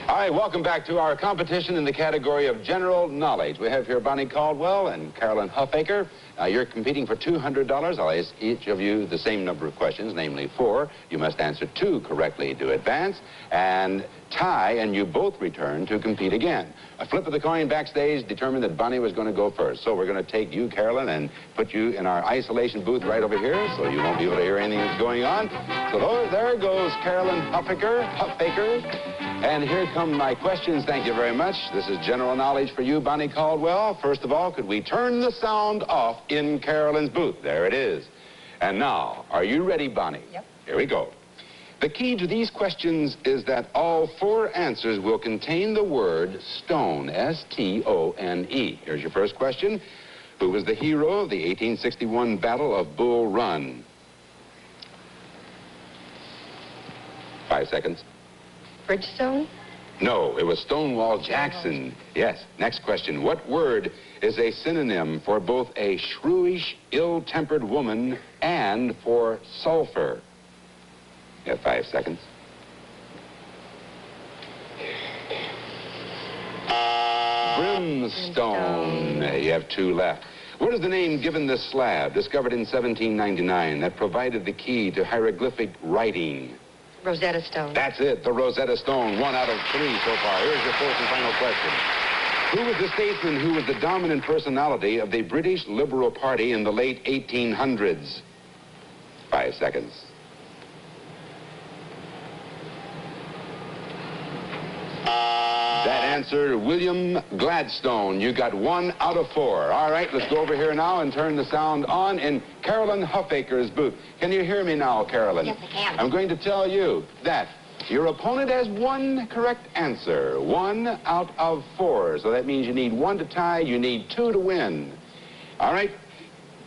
All right, welcome back to our competition in the category of general knowledge. We have here Bonnie Caldwell and Carolyn Huffaker. You're competing for $200. I'll ask each of you the same number of questions, namely 4. You must answer 2 correctly to advance, and tie, and you both return to compete again. A flip of the coin backstage determined that Bonnie was going to go first. So we're going to take you, Carolyn, and put you in our isolation booth right over here, so you won't be able to hear anything that's going on. So there goes Carolyn Huffaker. And here come my questions. Thank you very much. This is general knowledge for you, Bonnie Caldwell. First of all, could we turn the sound off in Carolyn's booth? There it is. And now, are you ready, Bonnie? Yep. Here we go. The key to these questions is that all 4 answers will contain the word stone, S-T-O-N-E. Here's your first question. Who was the hero of the 1861 Battle of Bull Run? 5 seconds. Bridgestone? No, it was Stonewall Jackson. Yes. Next question. What word is a synonym for both a shrewish, ill-tempered woman and for sulfur? You have 5 seconds. Brimstone. You have 2 left. What is the name given this slab, discovered in 1799, that provided the key to hieroglyphic writing? Rosetta Stone. That's it, the Rosetta Stone. 1 out of 3 so far. Here's your 4th and final question. Who was the statesman who was the dominant personality of the British Liberal Party in the late 1800s? 5 seconds. That answer, William Gladstone. You got 1 out of 4. All right, let's go over here now and turn the sound on in Carolyn Huffaker's booth. Can you hear me now, Carolyn? Yes, I can. I'm going to tell you that your opponent has 1 correct answer. 1 out of 4. So that means you need 1 to tie, you need 2 to win. All right?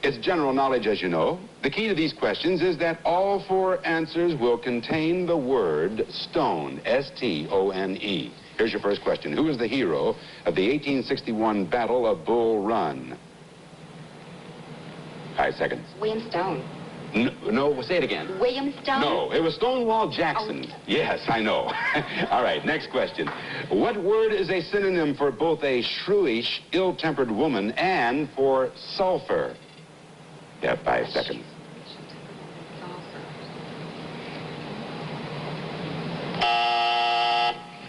It's general knowledge, as you know. The key to these questions is that all 4 answers will contain the word stone, S-T-O-N-E. Here's your first question. Who was the hero of the 1861 Battle of Bull Run? 5 seconds. William Stone. No, say it again. William Stone? No, it was Stonewall Jackson. Oh. Yes, I know. All right, next question. What word is a synonym for both a shrewish, ill-tempered woman and for sulfur? You have 5 seconds.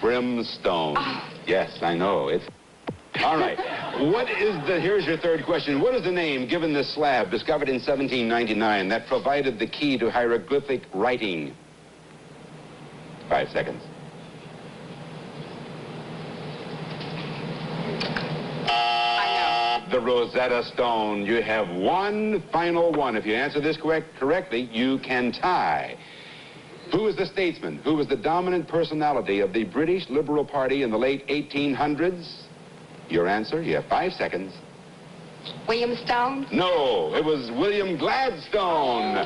Brimstone. Oh. Yes, I know. It's... All right. Here's your 3rd question. What is the name given this slab discovered in 1799 that provided the key to hieroglyphic writing? 5 seconds. The Rosetta Stone. You have 1 final one. If you answer this correctly, you can tie. Who was the statesman? Who was the dominant personality of the British Liberal Party in the late 1800s? Your answer, you have 5 seconds. William Stone? No, it was William Gladstone.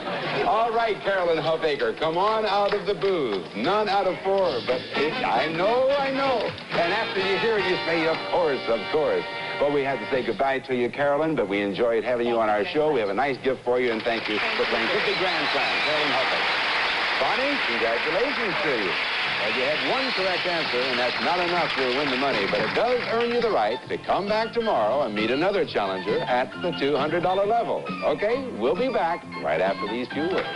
All right, Carolyn Huffaker, come on out of the booth. None out of 4, but I know. And after you hear it, you say, of course. Well, we have to say goodbye to you, Carolyn, but we enjoyed having you on our show. We have a nice gift for you, and thank you for playing 50 Grand Slam, Carolyn Huffaker. Bonnie, congratulations to you. Well, you had 1 correct answer, and that's not enough to win the money, but it does earn you the right to come back tomorrow and meet another challenger at the $200 level. Okay, we'll be back right after these few words.